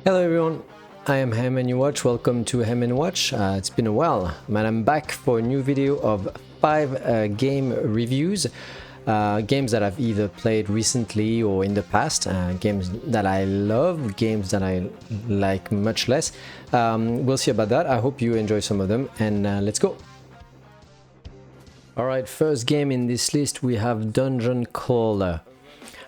Hello everyone, I am Ham and you watch. Welcome to Ham and Watch. It's been a while, but I'm back for a new video of 5 game reviews. Games that I've either played recently or in the past, games that I love, games that I like much less. We'll see about that. I hope you enjoy some of them, and let's go. Alright, first game in this list we have Dungeon Crawler.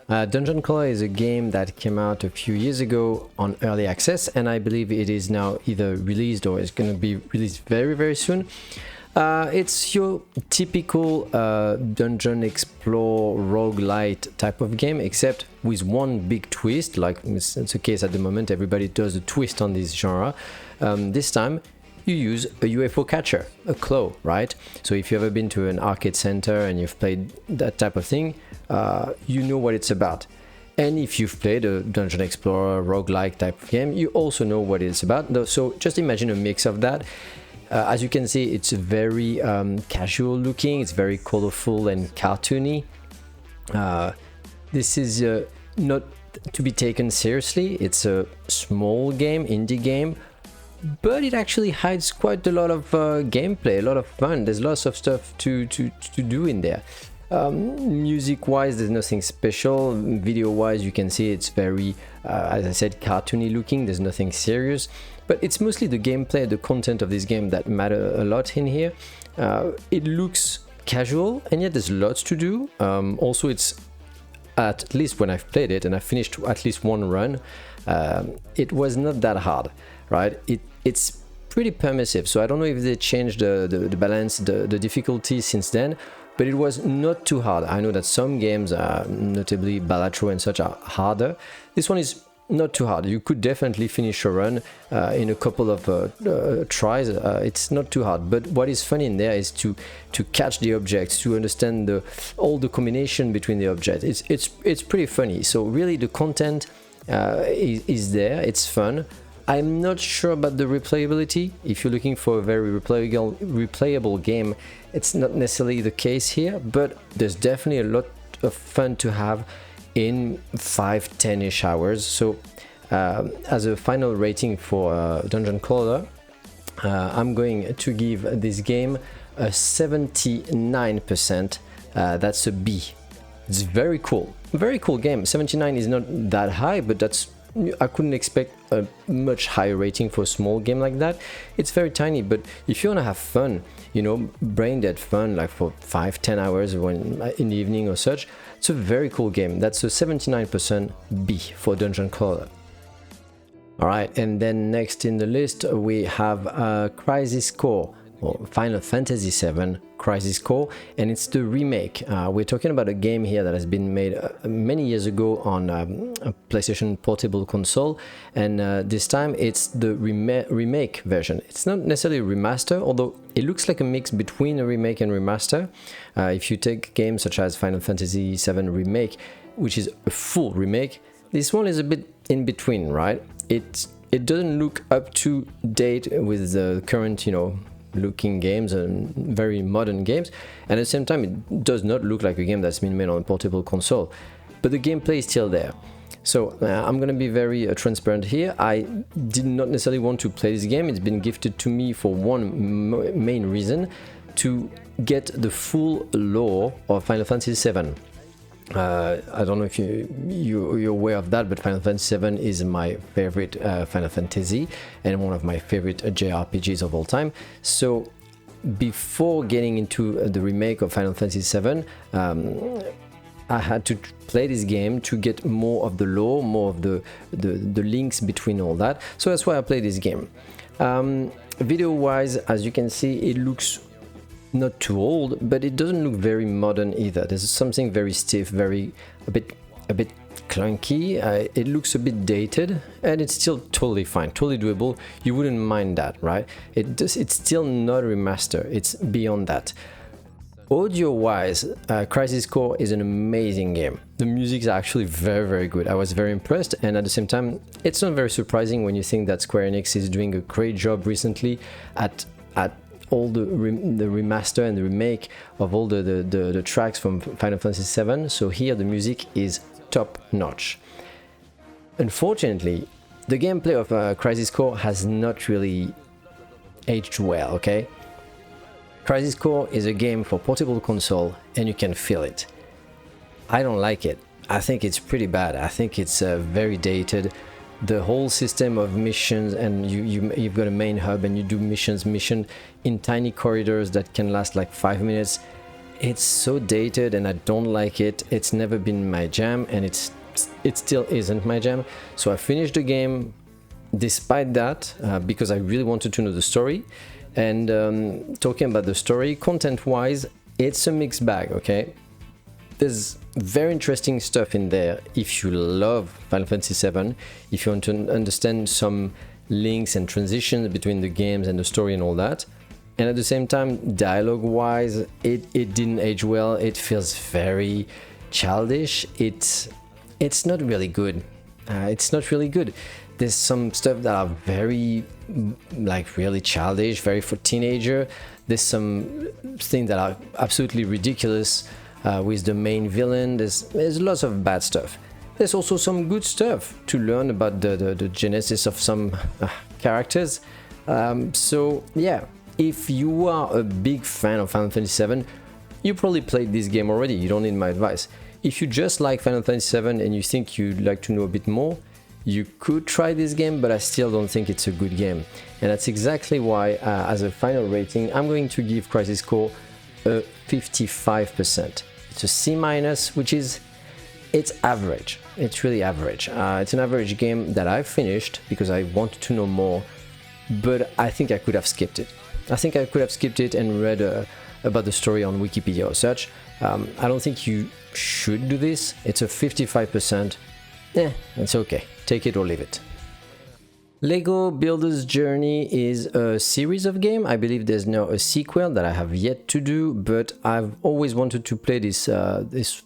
Dungeon Crawler is a game that came out a few years ago on early access, and I believe it is now either released or is going to be released very soon. It's your typical dungeon explore roguelite type of game, except with one big twist. Like it's the case at the moment, everybody does a twist on this genre. This time you use a UFO catcher, a claw, right? So if you've ever been to an arcade center and you've played that type of thing, you know what it's about. And if you've played a dungeon explorer roguelike type of game, you also know what it's about. So just imagine a mix of that. As you can see, it's very casual looking, it's very colorful and cartoony. This is not to be taken seriously. It's a small game, indie game, but it actually hides quite a lot of gameplay, a lot of fun. There's lots of stuff to do in there. Music wise, there's nothing special. Video wise, you can see it's very as I said, cartoony looking. There's nothing serious, but it's mostly the gameplay, the content of this game that matter a lot in here. It looks casual, and yet there's lots to do. Also, it's, at least when I've played it and I finished at least one run, it was not that hard, right? It's pretty permissive, so I don't know if they changed the balance, the difficulty since then, but it was not too hard. I know that some games, notably Balatro and such, are harder. This one is not too hard. You could definitely finish a run in a couple of tries. It's not too hard, but what is fun in there is to catch the objects, to understand all the combination between the objects. It's pretty funny. So really the content is there. It's fun. I'm not sure about the replayability. If you're looking for a very replayable game, it's not necessarily the case here, but there's definitely a lot of fun to have in 5-10-ish hours. So as a final rating for Dungeon Crawler, I'm going to give this game a 79%. That's a B. It's very cool game. 79 is not that high, but I couldn't expect a much higher rating for a small game like that. It's very tiny, but if you want to have fun, you know, brain dead fun, like for 5-10 hours in the evening or such, it's a very cool game. That's a 79% B for Dungeon Crawler. Alright, and then next in the list we have Crisis Core, or Final Fantasy VII Crisis Core, and it's the remake. We're talking about a game here that has been made many years ago on a PlayStation Portable console, and this time it's the remake version. It's not necessarily a remaster, although it looks like a mix between a remake and remaster. If you take games such as Final Fantasy VII Remake, which is a full remake, this one is a bit in between, right? It doesn't look up to date with the current, looking games and very modern games, and at the same time it does not look like a game that's been made on a portable console, but the gameplay is still there. So I'm gonna be very transparent here. I did not necessarily want to play this game. It's been gifted to me for one main reason: to get the full lore of Final Fantasy VII. I don't know if you're aware of that, but Final Fantasy VII is my favorite Final Fantasy and one of my favorite JRPGs of all time. So before getting into the remake of Final Fantasy VII, I had to play this game to get more of the lore, more of the links between all that. So that's why I played this game. Video wise, as you can see, it looks not too old, but it doesn't look very modern either. There's something very stiff, a bit clunky. It looks a bit dated, and it's still totally fine, totally doable. You wouldn't mind that, right? It's still not a remaster. It's beyond that. Audio wise, Crisis Core is an amazing game. The music is actually very good. I was very impressed, and at the same time, it's not very surprising when you think that Square Enix is doing a great job recently at all the remaster and the remake of all the tracks from Final Fantasy VII. So here the music is top notch. Unfortunately, the gameplay of Crisis Core has not really aged well, okay? Crisis Core is a game for portable console and you can feel it. I don't like it. I think it's pretty bad. I think it's very dated. The whole system of missions, and you've got a main hub and you do mission in tiny corridors that can last like 5 minutes. It's so dated and I don't like it. It's never been my jam, and it still isn't my jam. So I finished the game despite that because I really wanted to know the story. And talking about the story, content-wise, it's a mixed bag, okay? There's very interesting stuff in there if you love Final Fantasy VII, if you want to understand some links and transitions between the games and the story and all that. And at the same time, dialogue-wise, it didn't age well. It feels very childish. It's not really good. It's not really good. There's some stuff that are very, like, really childish, very for teenager. There's some things that are absolutely ridiculous with the main villain. There's lots of bad stuff. There's also some good stuff to learn about the genesis of some characters. So yeah, if you are a big fan of Final Fantasy VII, you probably played this game already. You don't need my advice. If you just like Final Fantasy VII and you think you'd like to know a bit more, you could try this game, but I still don't think it's a good game. And that's exactly why, as a final rating, I'm going to give Crisis Core a 55%. It's a C-, which is, it's average. It's really average. It's an average game that I finished because I wanted to know more, but I think I could have skipped it. I think I could have skipped it and read about the story on Wikipedia or such. I don't think you should do this. It's a 55%. It's okay. Take it or leave it. Lego Builder's Journey is a series of games. I believe there's now a sequel that I have yet to do, but I've always wanted to play this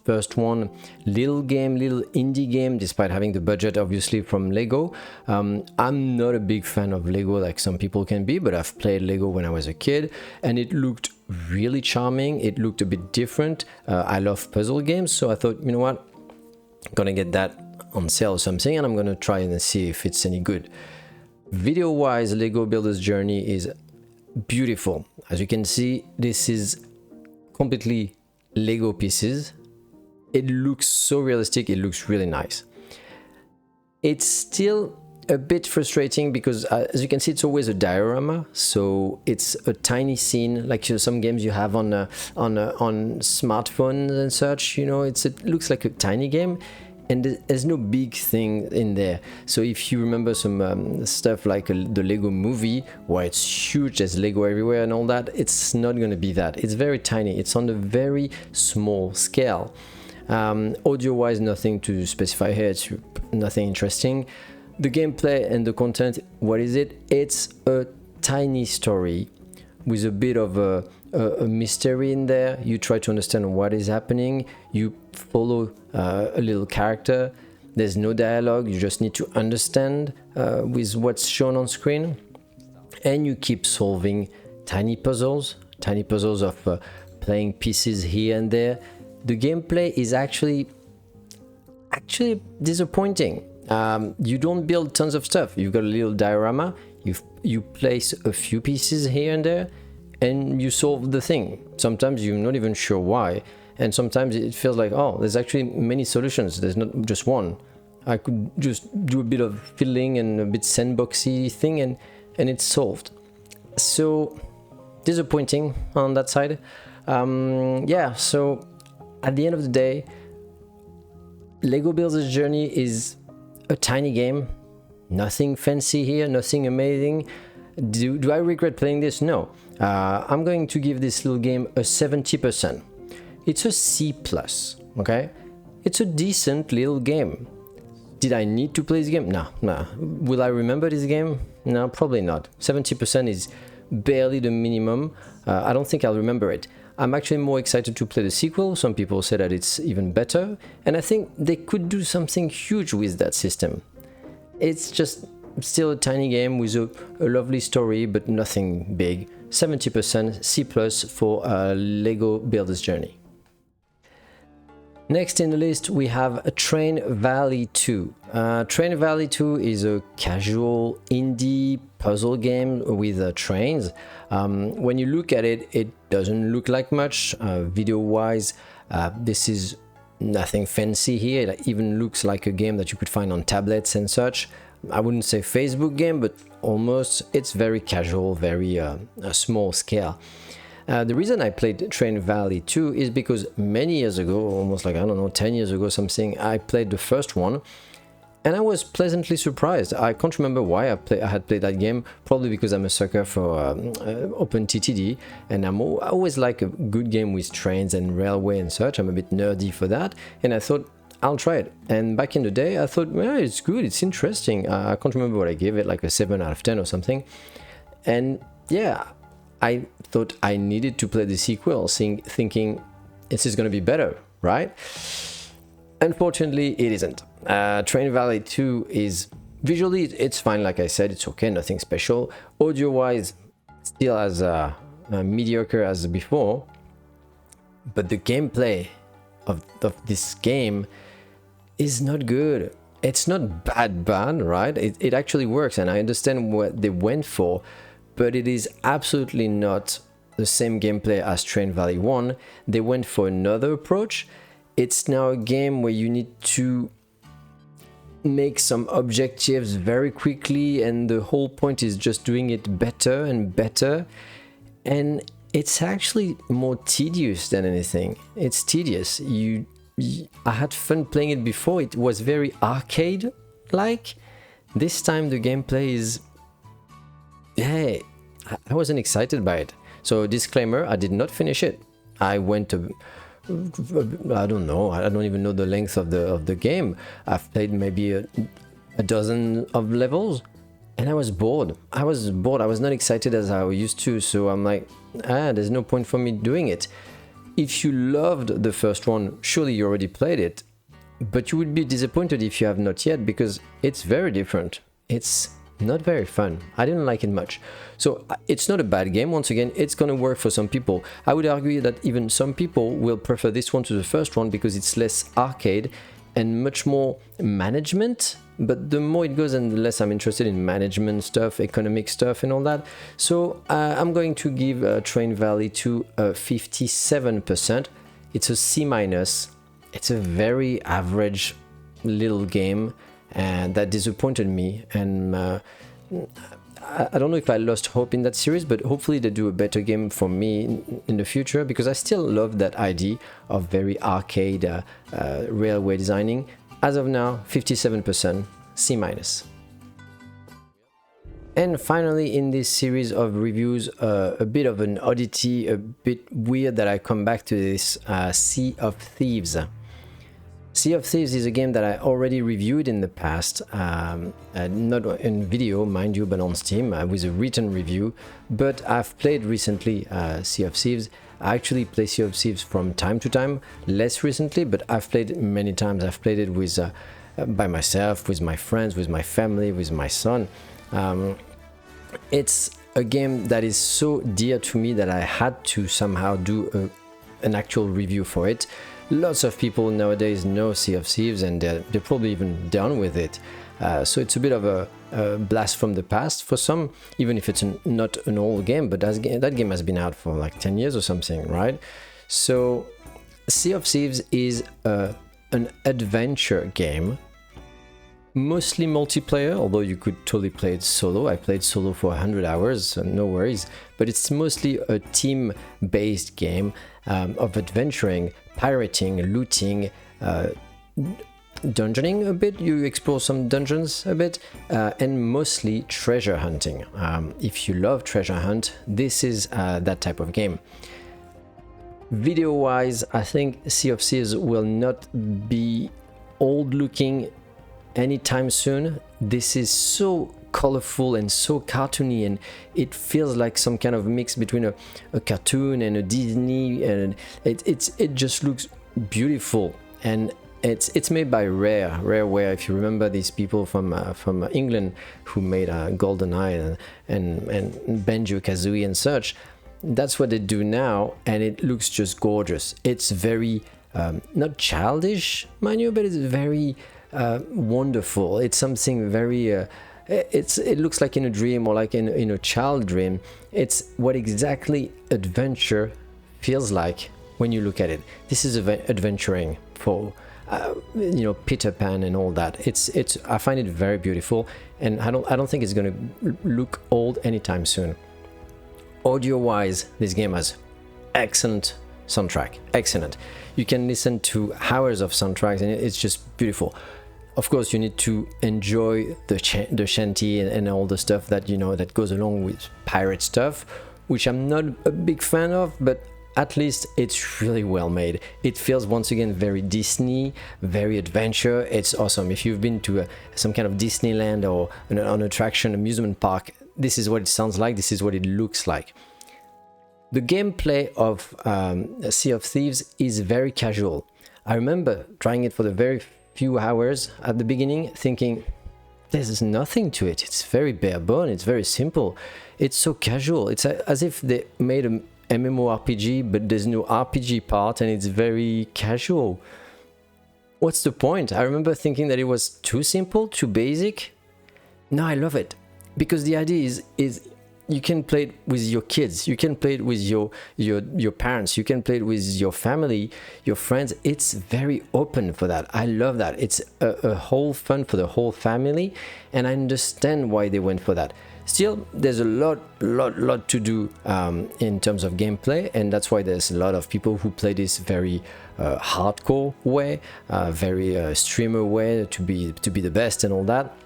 first one. Little indie game, despite having the budget obviously from Lego. I'm not a big fan of Lego like some people can be, but I've played Lego when I was a kid and it looked really charming. It looked a bit different. I love puzzle games, so I thought, you know what, I'm gonna get that on sale or something and I'm gonna try and see if it's any good. Video wise, Lego Builder's Journey is beautiful. As you can see, this is completely Lego pieces. It looks so realistic, it looks really nice. It's still a bit frustrating because as you can see, it's always a diorama, so it's a tiny scene like some games you have on smartphones and such, you know. It looks like a tiny game and there's no big thing in there. So if you remember some stuff like the Lego movie where it's huge, there's Lego everywhere and all that, it's not going to be that. It's very tiny. It's on a very small scale. Audio wise, nothing to specify here. It's nothing interesting. The gameplay and the content, what is it? It's a tiny story with a bit of a mystery in there. You try to understand what is happening. You follow a little character. There's no dialogue. You just need to understand with what's shown on screen. And you keep solving tiny puzzles of playing pieces here and there. The gameplay is actually disappointing. You don't build tons of stuff. You've got a little diorama. You place a few pieces here and there, and you solve the thing. Sometimes you're not even sure why, and sometimes it feels like, oh, there's actually many solutions. There's not just one. I could just do a bit of fiddling and a bit sandboxy thing, and it's solved. So disappointing on that side. Yeah. So at the end of the day, Lego Builder's Journey is a tiny game. Nothing fancy here, nothing amazing. Do I regret playing this? No. I'm going to give this little game a 70%. It's a C+, okay? It's a decent little game. Did I need to play this game? No. Will I remember this game? No, probably not. 70% is barely the minimum. I don't think I'll remember it. I'm actually more excited to play the sequel. Some people say that it's even better, and I think they could do something huge with that system. It's just still a tiny game with a lovely story, but nothing big. 70% C+ for Lego Builder's Journey. Next in the list, we have Train Valley 2. Train Valley 2 is a casual indie puzzle game with trains. When you look at it, it doesn't look like much. Video-wise, this is nothing fancy here. It even looks like a game that you could find on tablets and such. I wouldn't say Facebook game, but almost. It's very casual, very a small scale. The reason I played Train Valley 2 is because many years ago, almost like, I don't know, 10 years ago something, I played the first one and I was pleasantly surprised. I can't remember why I had played that game, probably because I'm a sucker for OpenTTD, and I always like a good game with trains and railway and such. I'm a bit nerdy for that, and I thought, I'll try it. And back in the day, I thought, well, it's good, it's interesting. I can't remember what I gave it, like a 7 out of 10 or something. And yeah, I thought I needed to play the sequel, thinking this is going to be better, right? Unfortunately, it isn't. Train Valley 2 is visually, it's fine, like I said, it's okay, nothing special. Audio-wise, still as mediocre as before, but the gameplay of this game is not good. It's not bad, right? It actually works, and I understand what they went for, but it is absolutely not the same gameplay as Train Valley 1. They went for another approach. It's now a game where you need to make some objectives very quickly, and the whole point is just doing it better and better. And it's actually more tedious than anything. It's tedious. I had fun playing it before. It was very arcade-like. This time the gameplay is... Hey, I wasn't excited by it. So disclaimer, I did not finish it. I went to... I don't know. I don't even know the length of the game. I've played maybe a dozen of levels, and I was bored. I was not excited as I used to. So I'm like, there's no point for me doing it. If you loved the first one, surely you already played it, but you would be disappointed if you have not yet, because it's very different. It's not very fun. I didn't like it much. So it's not a bad game. Once again, it's gonna work for some people. I would argue that even some people will prefer this one to the first one because it's less arcade and much more management. But the more it goes and the less I'm interested in management stuff, economic stuff and all that. So I'm going to give Train Valley 2 a 57%. It's a C-. It's a very average little game, and that disappointed me. And I don't know if I lost hope in that series, but hopefully they do a better game for me in the future, because I still love that idea of very arcade railway designing. As of now, 57%, C-. And finally, in this series of reviews, a bit of an oddity, a bit weird that I come back to this, Sea of Thieves. Sea of Thieves is a game that I already reviewed in the past, not in video, mind you, but on Steam, with a written review. But I've played recently Sea of Thieves. I actually play Sea of Thieves from time to time, less recently, but I've played it many times. I've played it with by myself, with my friends, with my family, with my son. It's a game that is so dear to me that I had to somehow do an actual review for it. Lots of people nowadays know Sea of Thieves, and they're probably even done with it. So it's a bit of a blast from the past for some, even if it's not an old game, but that game has been out for like 10 years or something, right? So Sea of Thieves is an adventure game, mostly multiplayer, although you could totally play it solo. I played solo for 100 hours, so no worries. But it's mostly a team-based game of adventuring, pirating, looting, dungeoning a bit. You explore some dungeons a bit, and mostly treasure hunting. If you love treasure hunt, this is that type of game. Video-wise, I think Sea of Thieves will not be old-looking anytime soon. This is so colorful and so cartoony, and it feels like some kind of mix between a cartoon and a Disney, and it just looks beautiful. And it's made by Rareware. If you remember these people from England who made GoldenEye and Banjo-Kazooie and such, that's what they do now, and it looks just gorgeous. It's very not childish, mind you, but it's very wonderful. It's something very it looks like in a dream, or like in a child dream. It's what exactly adventure feels like when you look at it. This is adventuring for you know, Peter Pan and all that. It's I find it very beautiful, and I don't think it's gonna look old anytime soon. Audio wise, this game has excellent soundtrack, excellent. You can listen to hours of soundtracks and it's just beautiful. Of course, you need to enjoy the shanty and all the stuff that, you know, that goes along with pirate stuff, which I'm not a big fan of, but at least it's really well made. It feels once again very Disney, very adventure. It's awesome. If you've been to some kind of Disneyland or an attraction, amusement park, this is what it sounds like, this is what it looks like. The gameplay of Sea of Thieves is very casual. I remember trying it for the very few hours at the beginning, thinking there's nothing to it. It's very bare bone, it's very simple, it's so casual. It's as if they made a MMORPG, but there's no RPG part and it's very casual. What's the point? I remember thinking that it was too simple, too basic. No, I love it, because the idea is you can play it with your kids, you can play it with your parents, you can play it with your family, your friends. It's very open for that. I love that. It's a whole fun for the whole family, and I understand why they went for that. Still, there's a lot to do in terms of gameplay, and that's why there's a lot of people who play this very hardcore way, very streamer way to be the best and all that.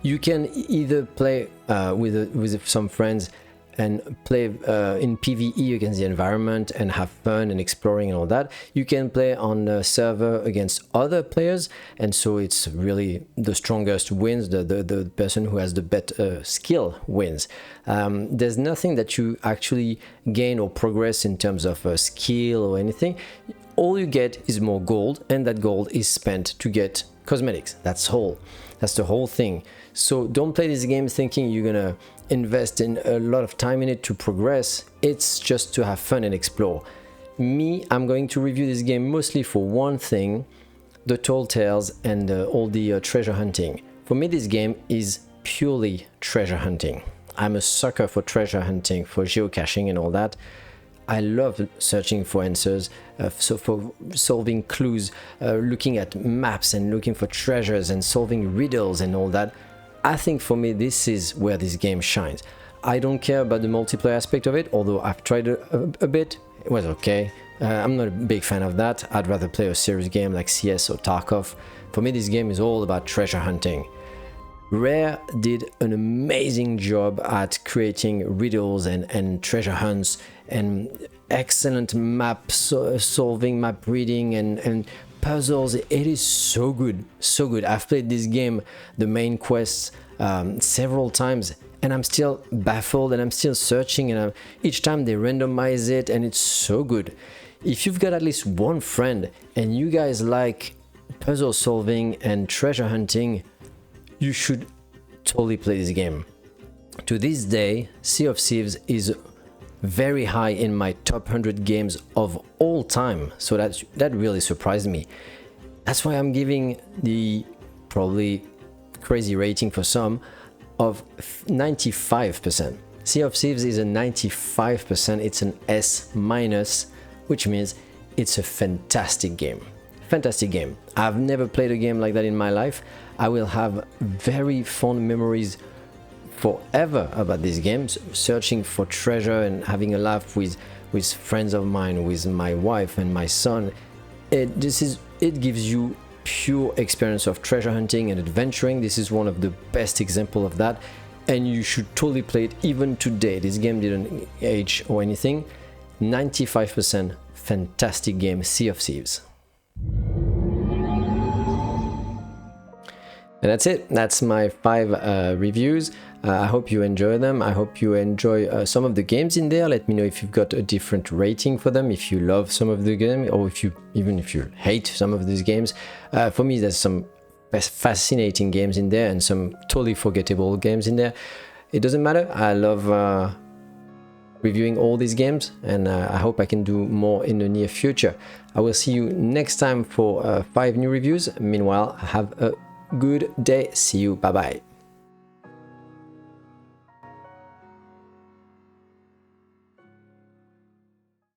You can either play with some friends and play in PvE against the environment and have fun and exploring and all that. You can play on a server against other players, and so it's really the strongest wins, the person who has the better skill wins. There's nothing that you actually gain or progress in terms of skill or anything. All you get is more gold, and that gold is spent to get cosmetics. That's the whole thing. So don't play this game thinking you're gonna invest in a lot of time in it to progress. It's just to have fun and explore. Me, I'm going to review this game mostly for one thing: the tall tales and all the treasure hunting. For me, this game is purely treasure hunting. I'm a sucker for treasure hunting, for geocaching and all that. I love searching for answers, so for solving clues, looking at maps and looking for treasures and solving riddles and all that. I think for me this is where this game shines. I don't care about the multiplayer aspect of it, although I've tried a bit. It was okay. I'm not a big fan of that. I'd rather play a serious game like CS or Tarkov. For me, this game is all about treasure hunting. Rare did an amazing job at creating riddles and treasure hunts and excellent map solving, map reading and puzzles. It is so good, so good. I've played this game, the main quests, several times, and I'm still baffled and I'm still searching, and each time they randomize it, and it's so good. If you've got at least one friend and you guys like puzzle solving and treasure hunting, you should totally play this game. To this day, Sea of Thieves is very high in my top 100 games of all time, so that really surprised me. That's why I'm giving the probably crazy rating for some of 95%. Sea of Thieves is a 95%, it's an S-, which means it's a fantastic game. Fantastic game. I've never played a game like that in my life. I will have very fond memories forever about this game, searching for treasure and having a laugh with friends of mine, with my wife and my son. It gives you pure experience of treasure hunting and adventuring. This is one of the best example of that, and you should totally play it even today. This game didn't age or anything. 95% fantastic game, Sea of Thieves. And that's it. That's my 5 reviews. I hope you enjoy them. I hope you enjoy some of the games in there. Let me know if you've got a different rating for them, if you love some of the game, or if you hate some of these games. For me, there's some fascinating games in there and some totally forgettable games in there. It doesn't matter. I love reviewing all these games, and I hope I can do more in the near future. I will see you next time for 5 new reviews. Meanwhile, have a good day. See you. Bye bye.